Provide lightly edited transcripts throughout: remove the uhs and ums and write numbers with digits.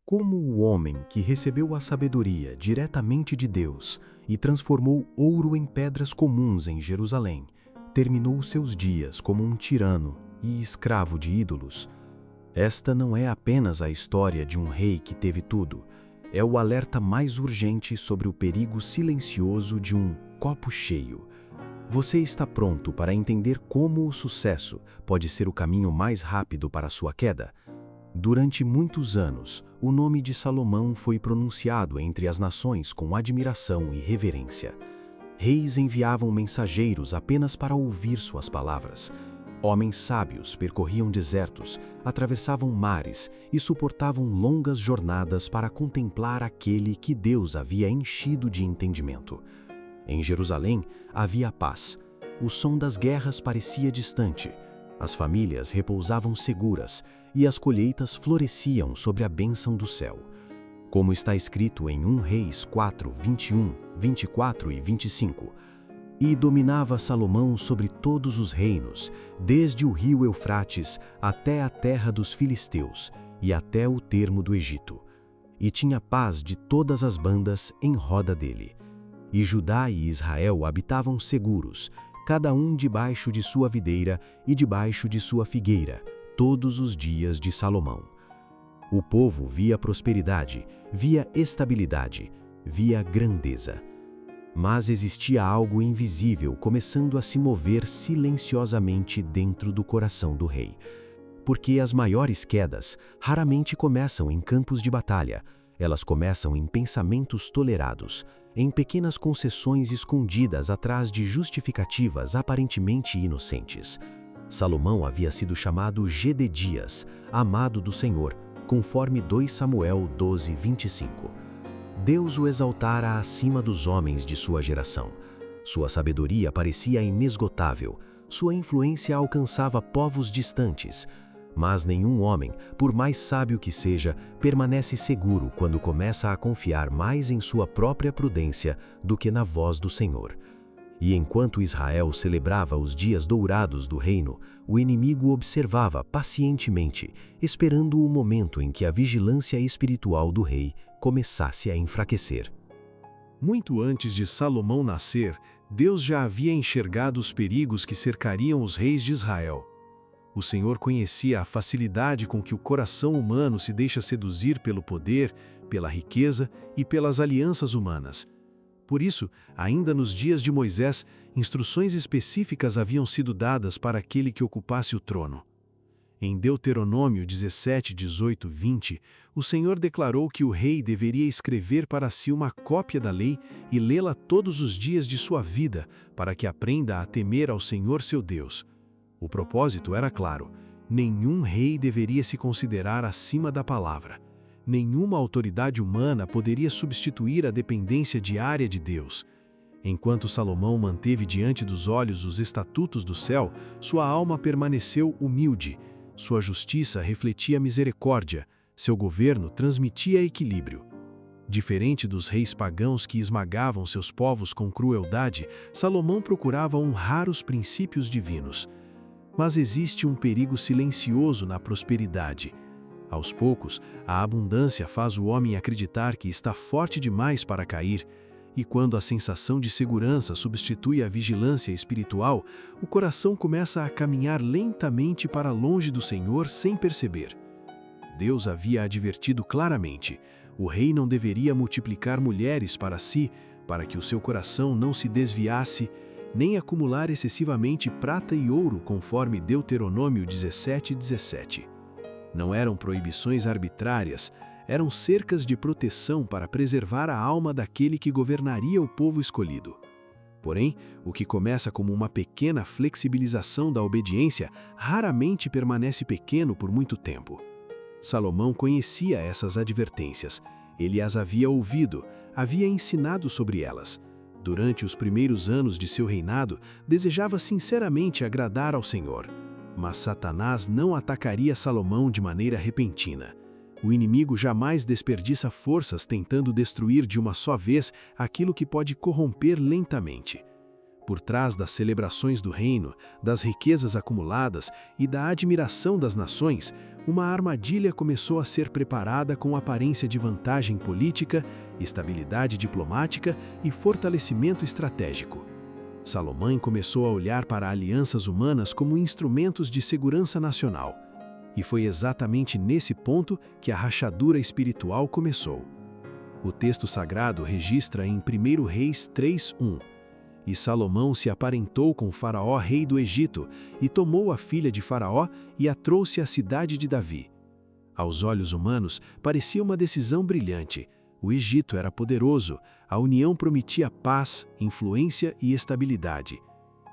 Como o homem que recebeu a sabedoria diretamente de Deus e transformou ouro em pedras comuns em Jerusalém, terminou seus dias como um tirano e escravo de ídolos. Esta não é apenas a história de um rei que teve tudo, é o alerta mais urgente sobre o perigo silencioso de um copo cheio. Você está pronto para entender como o sucesso pode ser o caminho mais rápido para a sua queda? Durante muitos anos, o nome de Salomão foi pronunciado entre as nações com admiração e reverência. Reis enviavam mensageiros apenas para ouvir suas palavras. Homens sábios percorriam desertos, atravessavam mares e suportavam longas jornadas para contemplar aquele que Deus havia enchido de entendimento. Em Jerusalém havia paz. O som das guerras parecia distante. As famílias repousavam seguras e as colheitas floresciam sobre a bênção do céu. Como está escrito em 1 Reis 4, 21, 24 e 25, e dominava Salomão sobre todos os reinos, desde o rio Eufrates até a terra dos filisteus e até o termo do Egito. E tinha paz de todas as bandas em roda dele. E Judá e Israel habitavam seguros, cada um debaixo de sua videira e debaixo de sua figueira, todos os dias de Salomão. O povo via prosperidade, via estabilidade, via grandeza. Mas existia algo invisível começando a se mover silenciosamente dentro do coração do rei. Porque as maiores quedas raramente começam em campos de batalha, elas começam em pensamentos tolerados, em pequenas concessões escondidas atrás de justificativas aparentemente inocentes. Salomão havia sido chamado Gededias, amado do Senhor, conforme 2 Samuel 12, 25. Deus o exaltara acima dos homens de sua geração. Sua sabedoria parecia inesgotável, sua influência alcançava povos distantes. Mas nenhum homem, por mais sábio que seja, permanece seguro quando começa a confiar mais em sua própria prudência do que na voz do Senhor. E enquanto Israel celebrava os dias dourados do reino, o inimigo observava pacientemente, esperando o momento em que a vigilância espiritual do rei começasse a enfraquecer. Muito antes de Salomão nascer, Deus já havia enxergado os perigos que cercariam os reis de Israel. O Senhor conhecia a facilidade com que o coração humano se deixa seduzir pelo poder, pela riqueza e pelas alianças humanas. Por isso, ainda nos dias de Moisés, instruções específicas haviam sido dadas para aquele que ocupasse o trono. Em Deuteronômio 17, 18, 20, o Senhor declarou que o rei deveria escrever para si uma cópia da lei e lê-la todos os dias de sua vida, para que aprenda a temer ao Senhor seu Deus. O propósito era claro: nenhum rei deveria se considerar acima da palavra. Nenhuma autoridade humana poderia substituir a dependência diária de Deus. Enquanto Salomão manteve diante dos olhos os estatutos do céu, sua alma permaneceu humilde, sua justiça refletia misericórdia, seu governo transmitia equilíbrio. Diferente dos reis pagãos que esmagavam seus povos com crueldade, Salomão procurava honrar os princípios divinos. Mas existe um perigo silencioso na prosperidade. Aos poucos, a abundância faz o homem acreditar que está forte demais para cair, e quando a sensação de segurança substitui a vigilância espiritual, o coração começa a caminhar lentamente para longe do Senhor sem perceber. Deus havia advertido claramente: o rei não deveria multiplicar mulheres para si, para que o seu coração não se desviasse, nem acumular excessivamente prata e ouro, conforme Deuteronômio 17, 17. Não eram proibições arbitrárias, eram cercas de proteção para preservar a alma daquele que governaria o povo escolhido. Porém, o que começa como uma pequena flexibilização da obediência raramente permanece pequeno por muito tempo. Salomão conhecia essas advertências, ele as havia ouvido, havia ensinado sobre elas. Durante os primeiros anos de seu reinado, desejava sinceramente agradar ao Senhor. Mas Satanás não atacaria Salomão de maneira repentina. O inimigo jamais desperdiça forças tentando destruir de uma só vez aquilo que pode corromper lentamente. Por trás das celebrações do reino, das riquezas acumuladas e da admiração das nações, uma armadilha começou a ser preparada com aparência de vantagem política, estabilidade diplomática e fortalecimento estratégico. Salomão começou a olhar para alianças humanas como instrumentos de segurança nacional. E foi exatamente nesse ponto que a rachadura espiritual começou. O texto sagrado registra em 1 Reis 3:1. E Salomão se aparentou com Faraó, rei do Egito, e tomou a filha de Faraó e a trouxe à cidade de Davi. Aos olhos humanos, parecia uma decisão brilhante. O Egito era poderoso, a união prometia paz, influência e estabilidade.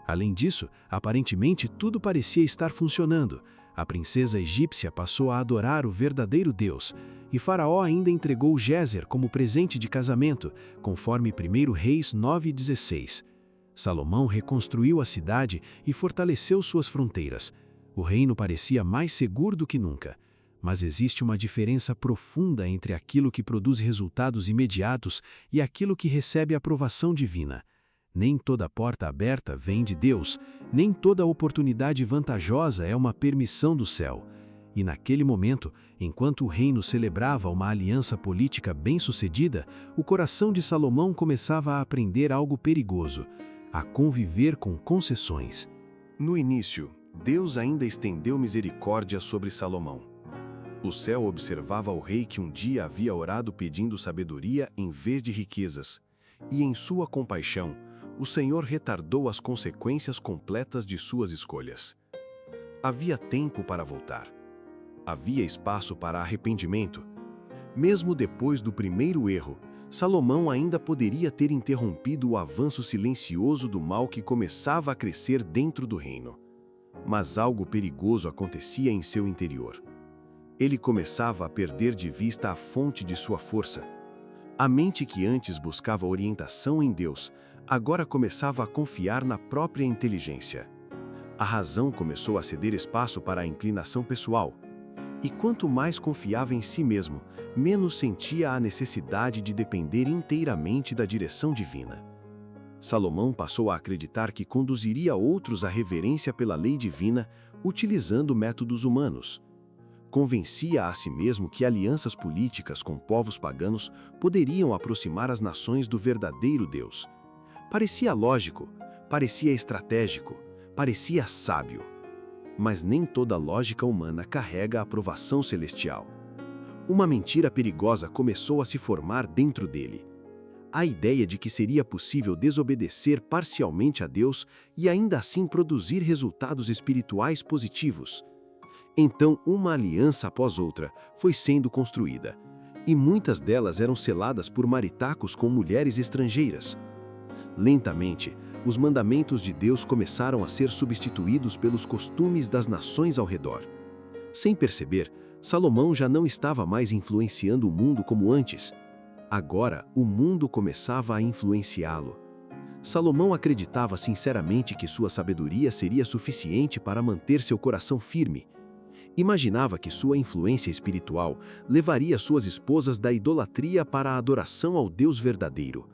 Além disso, aparentemente tudo parecia estar funcionando. A princesa egípcia passou a adorar o verdadeiro Deus, e Faraó ainda entregou Gézer como presente de casamento, conforme 1 Reis 9:16. Salomão reconstruiu a cidade e fortaleceu suas fronteiras. O reino parecia mais seguro do que nunca. Mas existe uma diferença profunda entre aquilo que produz resultados imediatos e aquilo que recebe aprovação divina. Nem toda porta aberta vem de Deus, nem toda oportunidade vantajosa é uma permissão do céu. E naquele momento, enquanto o reino celebrava uma aliança política bem-sucedida, o coração de Salomão começava a aprender algo perigoso: a conviver com concessões. No início, Deus ainda estendeu misericórdia sobre Salomão. O céu observava o rei que um dia havia orado pedindo sabedoria em vez de riquezas, e em sua compaixão, o Senhor retardou as consequências completas de suas escolhas. Havia tempo para voltar. Havia espaço para arrependimento. Mesmo depois do primeiro erro, Salomão ainda poderia ter interrompido o avanço silencioso do mal que começava a crescer dentro do reino. Mas algo perigoso acontecia em seu interior. Ele começava a perder de vista a fonte de sua força. A mente que antes buscava orientação em Deus, agora começava a confiar na própria inteligência. A razão começou a ceder espaço para a inclinação pessoal. E quanto mais confiava em si mesmo, menos sentia a necessidade de depender inteiramente da direção divina. Salomão passou a acreditar que conduziria outros à reverência pela lei divina, utilizando métodos humanos. Convencia a si mesmo que alianças políticas com povos paganos poderiam aproximar as nações do verdadeiro Deus. Parecia lógico, parecia estratégico, parecia sábio. Mas nem toda lógica humana carrega a aprovação celestial. Uma mentira perigosa começou a se formar dentro dele. A ideia de que seria possível desobedecer parcialmente a Deus e ainda assim produzir resultados espirituais positivos. Então, uma aliança após outra foi sendo construída, e muitas delas eram seladas por maritacos com mulheres estrangeiras. Lentamente, os mandamentos de Deus começaram a ser substituídos pelos costumes das nações ao redor. Sem perceber, Salomão já não estava mais influenciando o mundo como antes. Agora, o mundo começava a influenciá-lo. Salomão acreditava sinceramente que sua sabedoria seria suficiente para manter seu coração firme. Imaginava que sua influência espiritual levaria suas esposas da idolatria para a adoração ao Deus verdadeiro.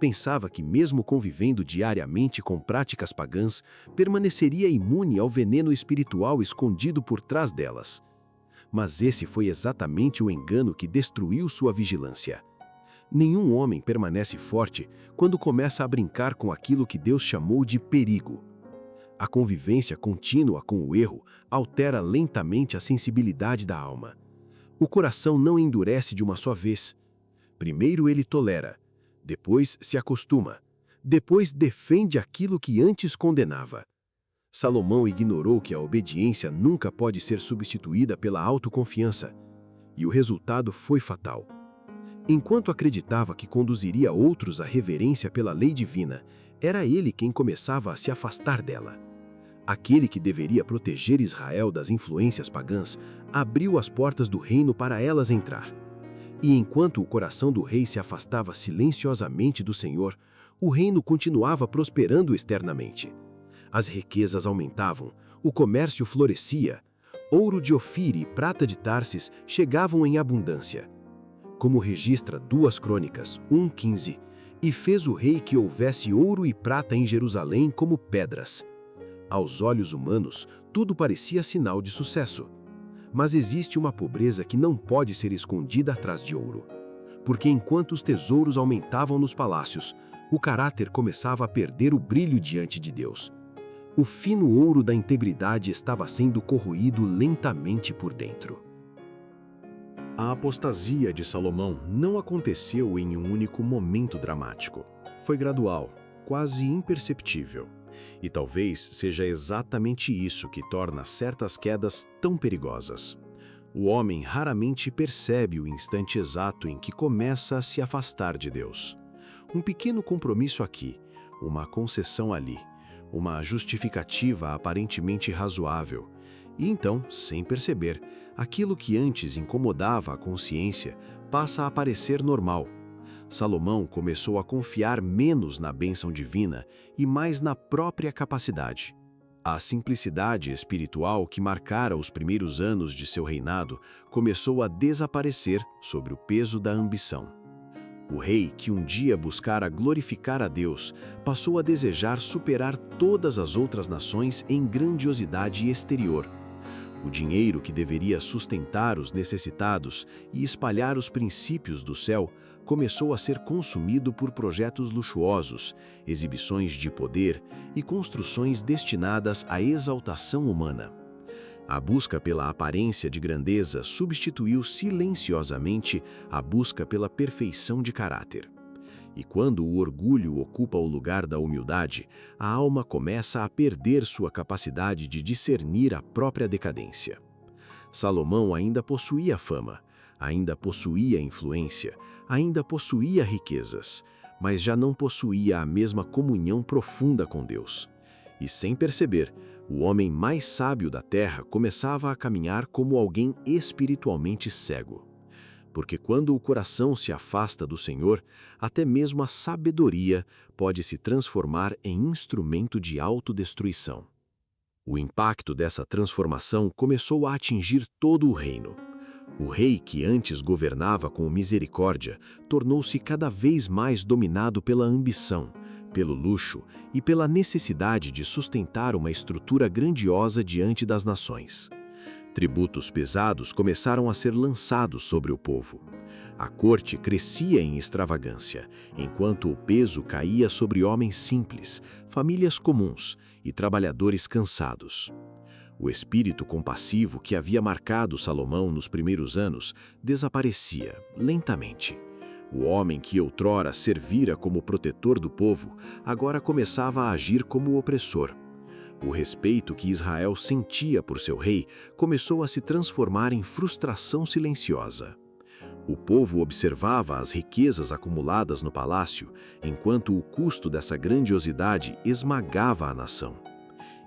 Pensava que, mesmo convivendo diariamente com práticas pagãs, permaneceria imune ao veneno espiritual escondido por trás delas. Mas esse foi exatamente o engano que destruiu sua vigilância. Nenhum homem permanece forte quando começa a brincar com aquilo que Deus chamou de perigo. A convivência contínua com o erro altera lentamente a sensibilidade da alma. O coração não endurece de uma só vez. Primeiro ele tolera, depois se acostuma, depois defende aquilo que antes condenava. Salomão ignorou que a obediência nunca pode ser substituída pela autoconfiança, e o resultado foi fatal. Enquanto acreditava que conduziria outros à reverência pela lei divina, era ele quem começava a se afastar dela. Aquele que deveria proteger Israel das influências pagãs, abriu as portas do reino para elas entrar. E enquanto o coração do rei se afastava silenciosamente do Senhor, o reino continuava prosperando externamente. As riquezas aumentavam, o comércio florescia, ouro de Ofir e prata de Tarsis chegavam em abundância. Como registra 2 Crônicas 1:15, E fez o rei que houvesse ouro e prata em Jerusalém como pedras. Aos olhos humanos, tudo parecia sinal de sucesso. Mas existe uma pobreza que não pode ser escondida atrás de ouro. Porque enquanto os tesouros aumentavam nos palácios, o caráter começava a perder o brilho diante de Deus. O fino ouro da integridade estava sendo corroído lentamente por dentro. A apostasia de Salomão não aconteceu em um único momento dramático. Foi gradual, quase imperceptível. E talvez seja exatamente isso que torna certas quedas tão perigosas. O homem raramente percebe o instante exato em que começa a se afastar de Deus. Um pequeno compromisso aqui, uma concessão ali, uma justificativa aparentemente razoável. E então, sem perceber, aquilo que antes incomodava a consciência passa a parecer normal. Salomão começou a confiar menos na bênção divina e mais na própria capacidade. A simplicidade espiritual que marcara os primeiros anos de seu reinado começou a desaparecer sob o peso da ambição. O rei, que um dia buscara glorificar a Deus, passou a desejar superar todas as outras nações em grandiosidade exterior. O dinheiro que deveria sustentar os necessitados e espalhar os princípios do céu começou a ser consumido por projetos luxuosos, exibições de poder e construções destinadas à exaltação humana. A busca pela aparência de grandeza substituiu silenciosamente a busca pela perfeição de caráter. E quando o orgulho ocupa o lugar da humildade, a alma começa a perder sua capacidade de discernir a própria decadência. Salomão ainda possuía fama, ainda possuía influência, ainda possuía riquezas, mas já não possuía a mesma comunhão profunda com Deus. E sem perceber, o homem mais sábio da terra começava a caminhar como alguém espiritualmente cego. Porque quando o coração se afasta do Senhor, até mesmo a sabedoria pode se transformar em instrumento de autodestruição. O impacto dessa transformação começou a atingir todo o reino. O rei, que antes governava com misericórdia, tornou-se cada vez mais dominado pela ambição, pelo luxo e pela necessidade de sustentar uma estrutura grandiosa diante das nações. Tributos pesados começaram a ser lançados sobre o povo. A corte crescia em extravagância, enquanto o peso caía sobre homens simples, famílias comuns e trabalhadores cansados. O espírito compassivo que havia marcado Salomão nos primeiros anos desaparecia lentamente. O homem que outrora servira como protetor do povo, agora começava a agir como opressor. O respeito que Israel sentia por seu rei começou a se transformar em frustração silenciosa. O povo observava as riquezas acumuladas no palácio, enquanto o custo dessa grandiosidade esmagava a nação.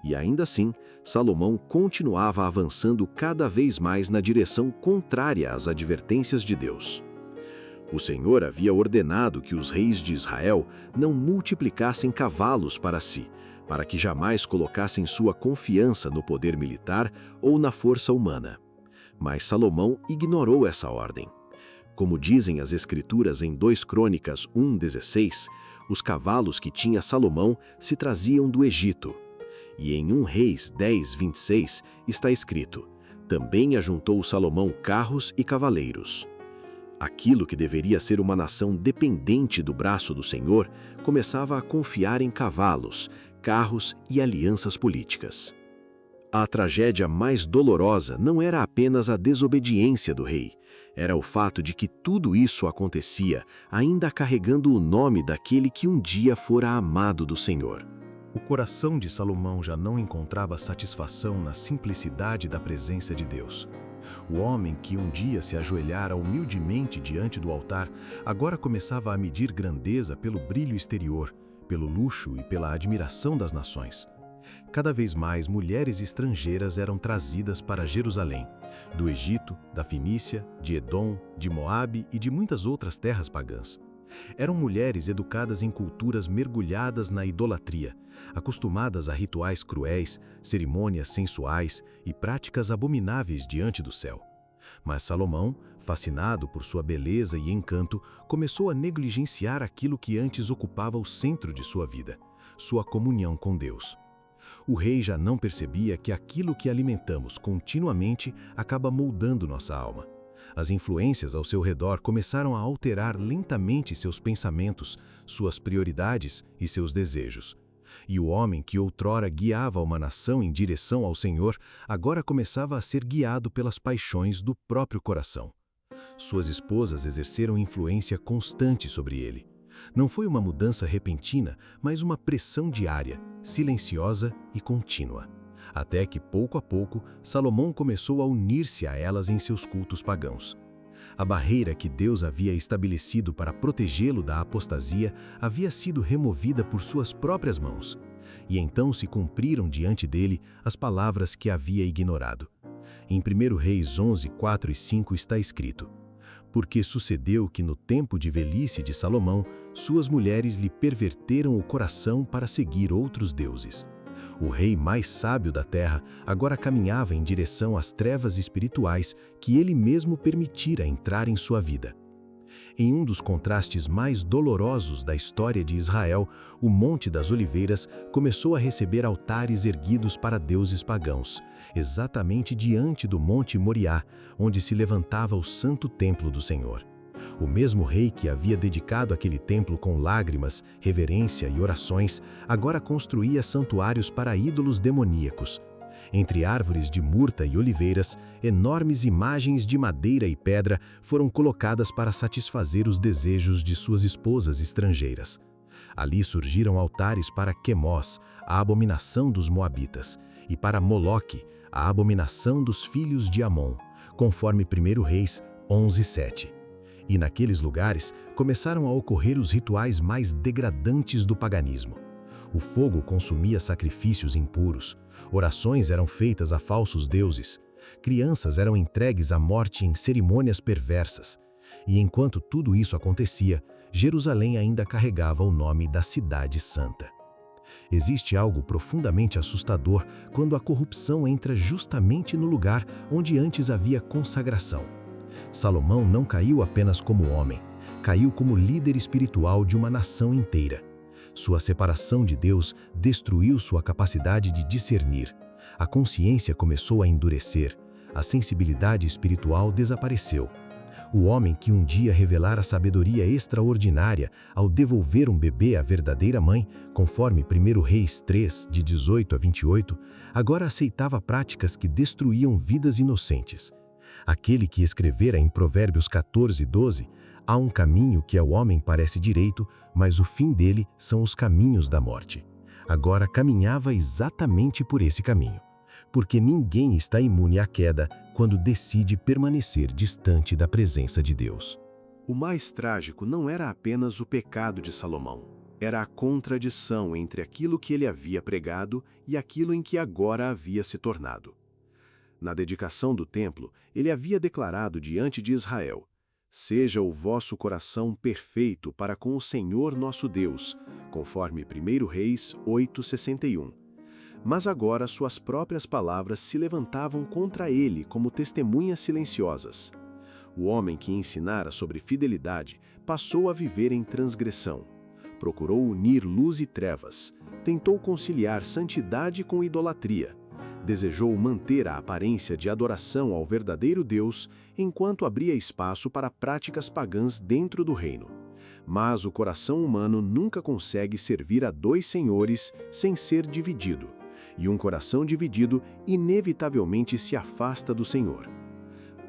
E ainda assim, Salomão continuava avançando cada vez mais na direção contrária às advertências de Deus. O Senhor havia ordenado que os reis de Israel não multiplicassem cavalos para si, para que jamais colocassem sua confiança no poder militar ou na força humana. Mas Salomão ignorou essa ordem. Como dizem as Escrituras em 2 Crônicas 1:16, os cavalos que tinha Salomão se traziam do Egito. E em 1 Reis 10:26 está escrito: também ajuntou Salomão carros e cavaleiros. Aquilo que deveria ser uma nação dependente do braço do Senhor começava a confiar em cavalos, carros e alianças políticas. A tragédia mais dolorosa não era apenas a desobediência do rei, era o fato de que tudo isso acontecia ainda carregando o nome daquele que um dia fora amado do Senhor. O coração de Salomão já não encontrava satisfação na simplicidade da presença de Deus. O homem que um dia se ajoelhara humildemente diante do altar, agora começava a medir grandeza pelo brilho exterior, pelo luxo e pela admiração das nações. Cada vez mais mulheres estrangeiras eram trazidas para Jerusalém, do Egito, da Fenícia, de Edom, de Moabe e de muitas outras terras pagãs. Eram mulheres educadas em culturas mergulhadas na idolatria, acostumadas a rituais cruéis, cerimônias sensuais e práticas abomináveis diante do céu. Mas Salomão Fascinado por sua beleza e encanto, começou a negligenciar aquilo que antes ocupava o centro de sua vida, sua comunhão com Deus. O rei já não percebia que aquilo que alimentamos continuamente acaba moldando nossa alma. As influências ao seu redor começaram a alterar lentamente seus pensamentos, suas prioridades e seus desejos. E o homem que outrora guiava uma nação em direção ao Senhor, agora começava a ser guiado pelas paixões do próprio coração. Suas esposas exerceram influência constante sobre ele. Não foi uma mudança repentina, mas uma pressão diária, silenciosa e contínua. Até que, pouco a pouco, Salomão começou a unir-se a elas em seus cultos pagãos. A barreira que Deus havia estabelecido para protegê-lo da apostasia havia sido removida por suas próprias mãos. E então se cumpriram diante dele as palavras que havia ignorado. Em 1 Reis 11, 4 e 5 está escrito: Porque sucedeu que no tempo de velhice de Salomão, suas mulheres lhe perverteram o coração para seguir outros deuses. O rei mais sábio da terra agora caminhava em direção às trevas espirituais que ele mesmo permitira entrar em sua vida. Em um dos contrastes mais dolorosos da história de Israel, o Monte das Oliveiras começou a receber altares erguidos para deuses pagãos, exatamente diante do Monte Moriá, onde se levantava o santo templo do Senhor. O mesmo rei que havia dedicado aquele templo com lágrimas, reverência e orações, agora construía santuários para ídolos demoníacos. Entre árvores de murta e oliveiras, enormes imagens de madeira e pedra foram colocadas para satisfazer os desejos de suas esposas estrangeiras. Ali surgiram altares para Quemós, a abominação dos moabitas, e para Moloque, a abominação dos filhos de Amon, conforme 1 Reis 11:7. E naqueles lugares começaram a ocorrer os rituais mais degradantes do paganismo. O fogo consumia sacrifícios impuros, orações eram feitas a falsos deuses, crianças eram entregues à morte em cerimônias perversas. E enquanto tudo isso acontecia, Jerusalém ainda carregava o nome da Cidade Santa. Existe algo profundamente assustador quando a corrupção entra justamente no lugar onde antes havia consagração. Salomão não caiu apenas como homem, caiu como líder espiritual de uma nação inteira. Sua separação de Deus destruiu sua capacidade de discernir. A consciência começou a endurecer, a sensibilidade espiritual desapareceu. O homem que um dia revelara sabedoria extraordinária ao devolver um bebê à verdadeira mãe, conforme 1 Reis 3, de 18 a 28, agora aceitava práticas que destruíam vidas inocentes. Aquele que escrevera em Provérbios 14, 12, há um caminho que ao homem parece direito, mas o fim dele são os caminhos da morte. Agora caminhava exatamente por esse caminho, porque ninguém está imune à queda quando decide permanecer distante da presença de Deus. O mais trágico não era apenas o pecado de Salomão, era a contradição entre aquilo que ele havia pregado e aquilo em que agora havia se tornado. Na dedicação do templo, ele havia declarado diante de Israel: Seja o vosso coração perfeito para com o Senhor nosso Deus, conforme 1 Reis 8:61. Mas agora suas próprias palavras se levantavam contra ele como testemunhas silenciosas. O homem que ensinara sobre fidelidade passou a viver em transgressão. Procurou unir luz e trevas, tentou conciliar santidade com idolatria. Desejou manter a aparência de adoração ao verdadeiro Deus, enquanto abria espaço para práticas pagãs dentro do reino. Mas o coração humano nunca consegue servir a dois senhores sem ser dividido, e um coração dividido inevitavelmente se afasta do Senhor.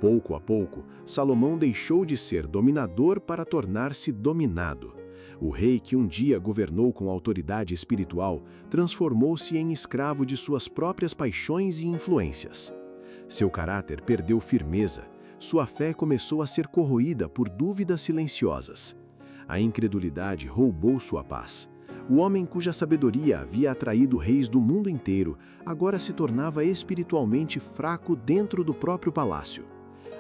Pouco a pouco, Salomão deixou de ser dominador para tornar-se dominado. O rei que um dia governou com autoridade espiritual transformou-se em escravo de suas próprias paixões e influências. Seu caráter perdeu firmeza, sua fé começou a ser corroída por dúvidas silenciosas. A incredulidade roubou sua paz. O homem cuja sabedoria havia atraído reis do mundo inteiro agora se tornava espiritualmente fraco dentro do próprio palácio.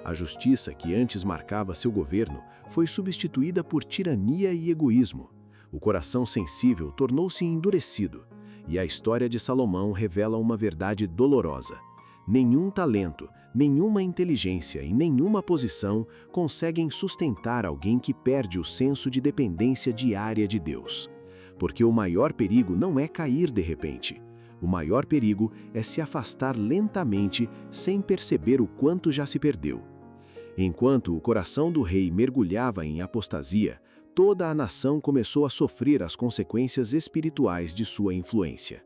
A justiça que antes marcava seu governo foi substituída por tirania e egoísmo. O coração sensível tornou-se endurecido, e a história de Salomão revela uma verdade dolorosa. Nenhum talento, nenhuma inteligência e nenhuma posição conseguem sustentar alguém que perde o senso de dependência diária de Deus. Porque o maior perigo não é cair de repente. O maior perigo é se afastar lentamente sem perceber o quanto já se perdeu. Enquanto o coração do rei mergulhava em apostasia, toda a nação começou a sofrer as consequências espirituais de sua influência.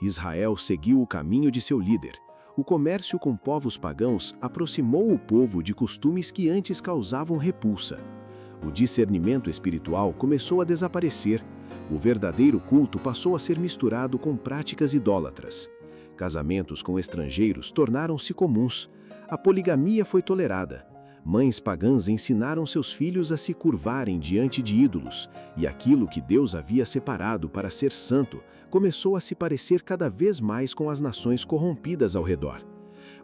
Israel seguiu o caminho de seu líder. O comércio com povos pagãos aproximou o povo de costumes que antes causavam repulsa. O discernimento espiritual começou a desaparecer. O verdadeiro culto passou a ser misturado com práticas idólatras. Casamentos com estrangeiros tornaram-se comuns. A poligamia foi tolerada. Mães pagãs ensinaram seus filhos a se curvarem diante de ídolos, e aquilo que Deus havia separado para ser santo começou a se parecer cada vez mais com as nações corrompidas ao redor.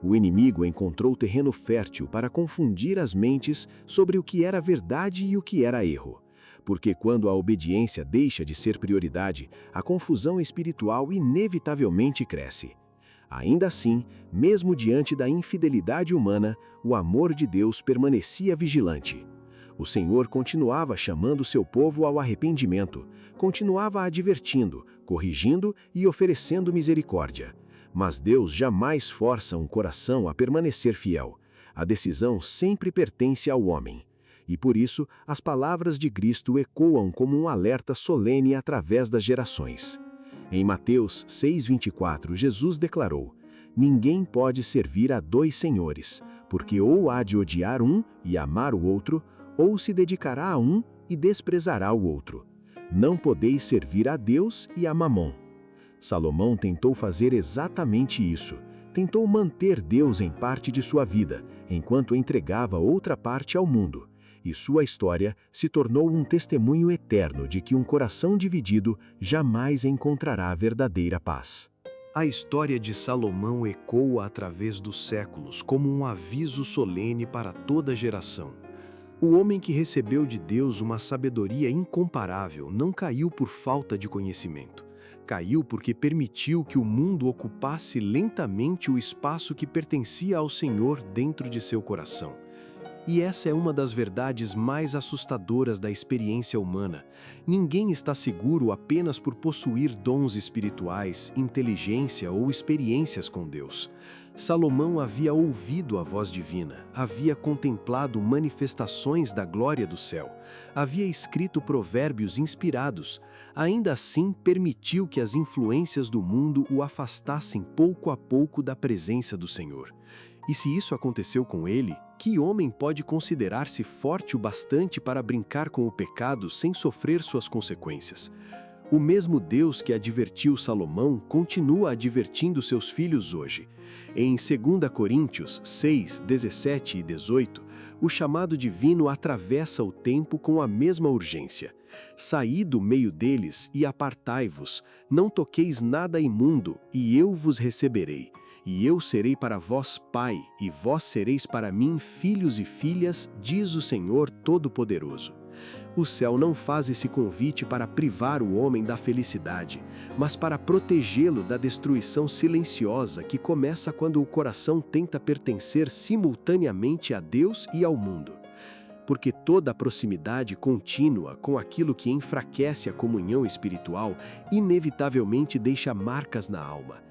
O inimigo encontrou terreno fértil para confundir as mentes sobre o que era verdade e o que era erro. Porque quando a obediência deixa de ser prioridade, a confusão espiritual inevitavelmente cresce. Ainda assim, mesmo diante da infidelidade humana, o amor de Deus permanecia vigilante. O Senhor continuava chamando seu povo ao arrependimento, continuava advertindo, corrigindo e oferecendo misericórdia. Mas Deus jamais força um coração a permanecer fiel. A decisão sempre pertence ao homem. E por isso, as palavras de Cristo ecoam como um alerta solene através das gerações. Em Mateus 6,24, Jesus declarou: "Ninguém pode servir a dois senhores, porque ou há de odiar um e amar o outro, ou se dedicará a um e desprezará o outro. Não podeis servir a Deus e a Mamon." Salomão tentou fazer exatamente isso. Tentou manter Deus em parte de sua vida, enquanto entregava outra parte ao mundo. E sua história se tornou um testemunho eterno de que um coração dividido jamais encontrará a verdadeira paz. A história de Salomão ecoa através dos séculos como um aviso solene para toda geração. O homem que recebeu de Deus uma sabedoria incomparável não caiu por falta de conhecimento. Caiu porque permitiu que o mundo ocupasse lentamente o espaço que pertencia ao Senhor dentro de seu coração. E essa é uma das verdades mais assustadoras da experiência humana. Ninguém está seguro apenas por possuir dons espirituais, inteligência ou experiências com Deus. Salomão havia ouvido a voz divina, havia contemplado manifestações da glória do céu, havia escrito provérbios inspirados. Ainda assim, permitiu que as influências do mundo o afastassem pouco a pouco da presença do Senhor. E se isso aconteceu com ele, que homem pode considerar-se forte o bastante para brincar com o pecado sem sofrer suas consequências? O mesmo Deus que advertiu Salomão continua advertindo seus filhos hoje. Em 2 Coríntios 6, 17 e 18, o chamado divino atravessa o tempo com a mesma urgência. Saí do meio deles e apartai-vos, não toqueis nada imundo, e eu vos receberei. E eu serei para vós pai, e vós sereis para mim filhos e filhas, diz o Senhor Todo-Poderoso. O céu não faz esse convite para privar o homem da felicidade, mas para protegê-lo da destruição silenciosa que começa quando o coração tenta pertencer simultaneamente a Deus e ao mundo. Porque toda proximidade contínua com aquilo que enfraquece a comunhão espiritual inevitavelmente deixa marcas na alma.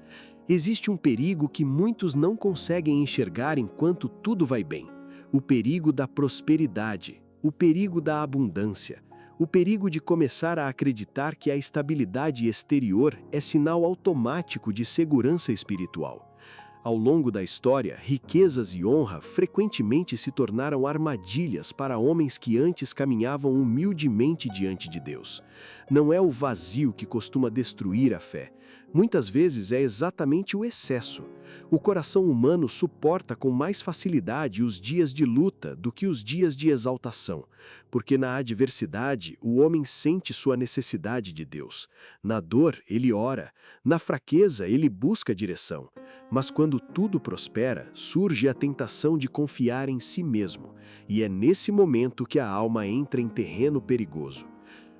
Existe um perigo que muitos não conseguem enxergar enquanto tudo vai bem. O perigo da prosperidade, o perigo da abundância, o perigo de começar a acreditar que a estabilidade exterior é sinal automático de segurança espiritual. Ao longo da história, riquezas e honra frequentemente se tornaram armadilhas para homens que antes caminhavam humildemente diante de Deus. Não é o vazio que costuma destruir a fé. Muitas vezes é exatamente o excesso. O coração humano suporta com mais facilidade os dias de luta do que os dias de exaltação, porque na adversidade o homem sente sua necessidade de Deus. Na dor, ele ora. Na fraqueza, ele busca direção. Mas quando tudo prospera, surge a tentação de confiar em si mesmo, e é nesse momento que a alma entra em terreno perigoso.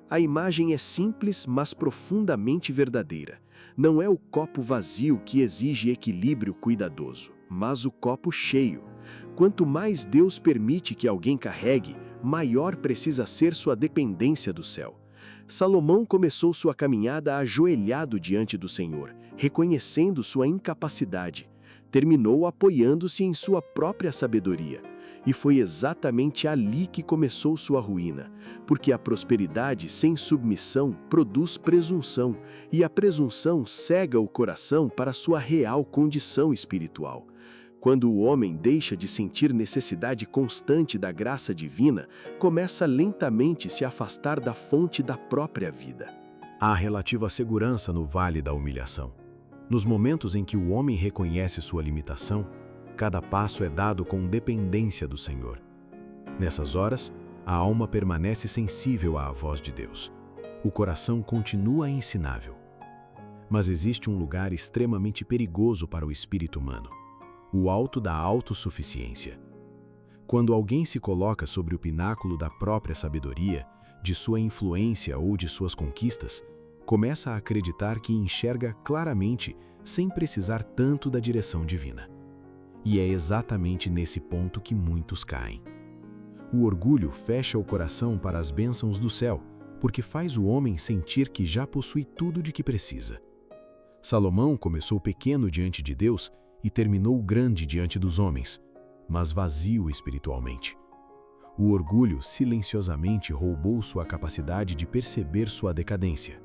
A imagem é simples, mas profundamente verdadeira. Não é o copo vazio que exige equilíbrio cuidadoso. mas o copo cheio. Quanto mais Deus permite que alguém carregue, maior precisa ser sua dependência do céu. Salomão começou sua caminhada ajoelhado diante do Senhor, reconhecendo sua incapacidade. Terminou apoiando-se em sua própria sabedoria. E foi exatamente ali que começou sua ruína, porque a prosperidade sem submissão produz presunção, e a presunção cega o coração para sua real condição espiritual. Quando o homem deixa de sentir necessidade constante da graça divina, começa lentamente a se afastar da fonte da própria vida. Há relativa segurança no vale da humilhação. Nos momentos em que o homem reconhece sua limitação, cada passo é dado com dependência do Senhor. Nessas horas, a alma permanece sensível à voz de Deus. O coração continua ensinável. Mas existe um lugar extremamente perigoso para o espírito humano: o alto da autossuficiência. Quando alguém se coloca sobre o pináculo da própria sabedoria, de sua influência ou de suas conquistas, começa a acreditar que enxerga claramente sem precisar tanto da direção divina. E é exatamente nesse ponto que muitos caem. O orgulho fecha o coração para as bênçãos do céu, porque faz o homem sentir que já possui tudo de que precisa. Salomão começou pequeno diante de Deus e terminou grande diante dos homens, mas vazio espiritualmente. O orgulho silenciosamente roubou sua capacidade de perceber sua decadência.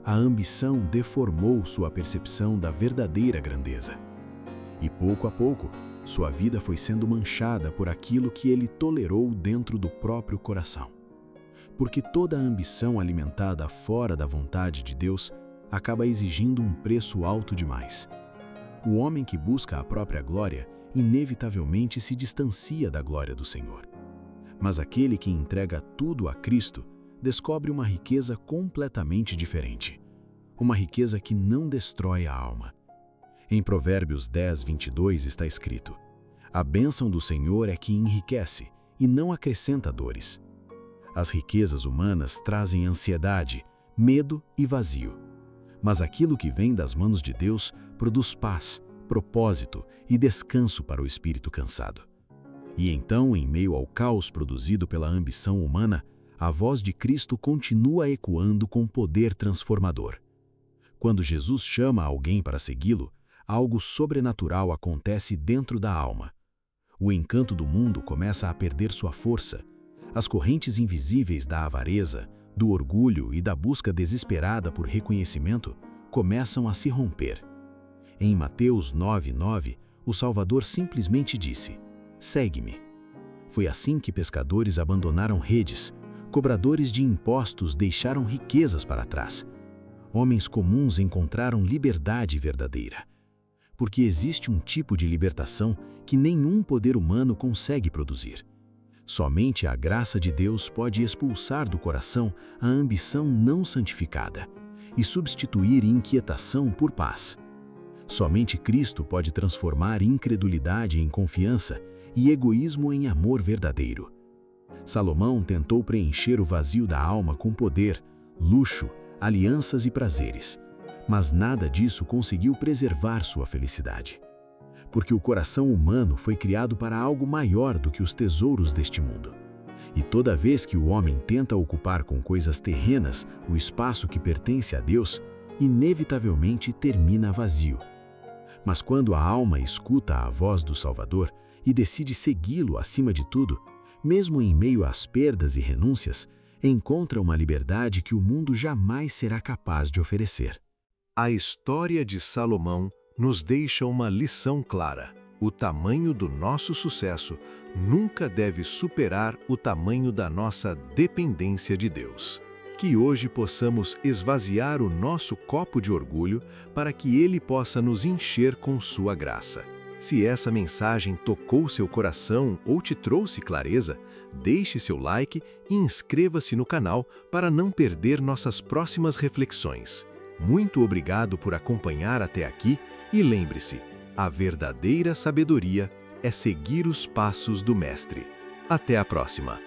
A ambição deformou sua percepção da verdadeira grandeza. E pouco a pouco, sua vida foi sendo manchada por aquilo que ele tolerou dentro do próprio coração. Porque toda ambição alimentada fora da vontade de Deus acaba exigindo um preço alto demais. O homem que busca a própria glória inevitavelmente se distancia da glória do Senhor. Mas aquele que entrega tudo a Cristo descobre uma riqueza completamente diferente. Uma riqueza que não destrói a alma. Em Provérbios 10, 22 está escrito: a bênção do Senhor é que enriquece e não acrescenta dores. As riquezas humanas trazem ansiedade, medo e vazio. Mas aquilo que vem das mãos de Deus produz paz, propósito e descanso para o espírito cansado. E então, em meio ao caos produzido pela ambição humana, a voz de Cristo continua ecoando com poder transformador. Quando Jesus chama alguém para segui-lo, algo sobrenatural acontece dentro da alma. O encanto do mundo começa a perder sua força. As correntes invisíveis da avareza, do orgulho e da busca desesperada por reconhecimento começam a se romper. Em Mateus 9:9, o Salvador simplesmente disse: "Segue-me". Foi assim que pescadores abandonaram redes, cobradores de impostos deixaram riquezas para trás. Homens comuns encontraram liberdade verdadeira. Porque existe um tipo de libertação que nenhum poder humano consegue produzir. Somente a graça de Deus pode expulsar do coração a ambição não santificada e substituir inquietação por paz. Somente Cristo pode transformar incredulidade em confiança e egoísmo em amor verdadeiro. Salomão tentou preencher o vazio da alma com poder, luxo, alianças e prazeres. Mas nada disso conseguiu preservar sua felicidade. Porque o coração humano foi criado para algo maior do que os tesouros deste mundo. E toda vez que o homem tenta ocupar com coisas terrenas o espaço que pertence a Deus, inevitavelmente termina vazio. Mas quando a alma escuta a voz do Salvador e decide segui-lo acima de tudo, mesmo em meio às perdas e renúncias, encontra uma liberdade que o mundo jamais será capaz de oferecer. A história de Salomão nos deixa uma lição clara. O tamanho do nosso sucesso nunca deve superar o tamanho da nossa dependência de Deus. Que hoje possamos esvaziar o nosso copo de orgulho para que Ele possa nos encher com sua graça. Se essa mensagem tocou seu coração ou te trouxe clareza, deixe seu like e inscreva-se no canal para não perder nossas próximas reflexões. Muito obrigado por acompanhar até aqui e lembre-se, a verdadeira sabedoria é seguir os passos do Mestre. Até a próxima!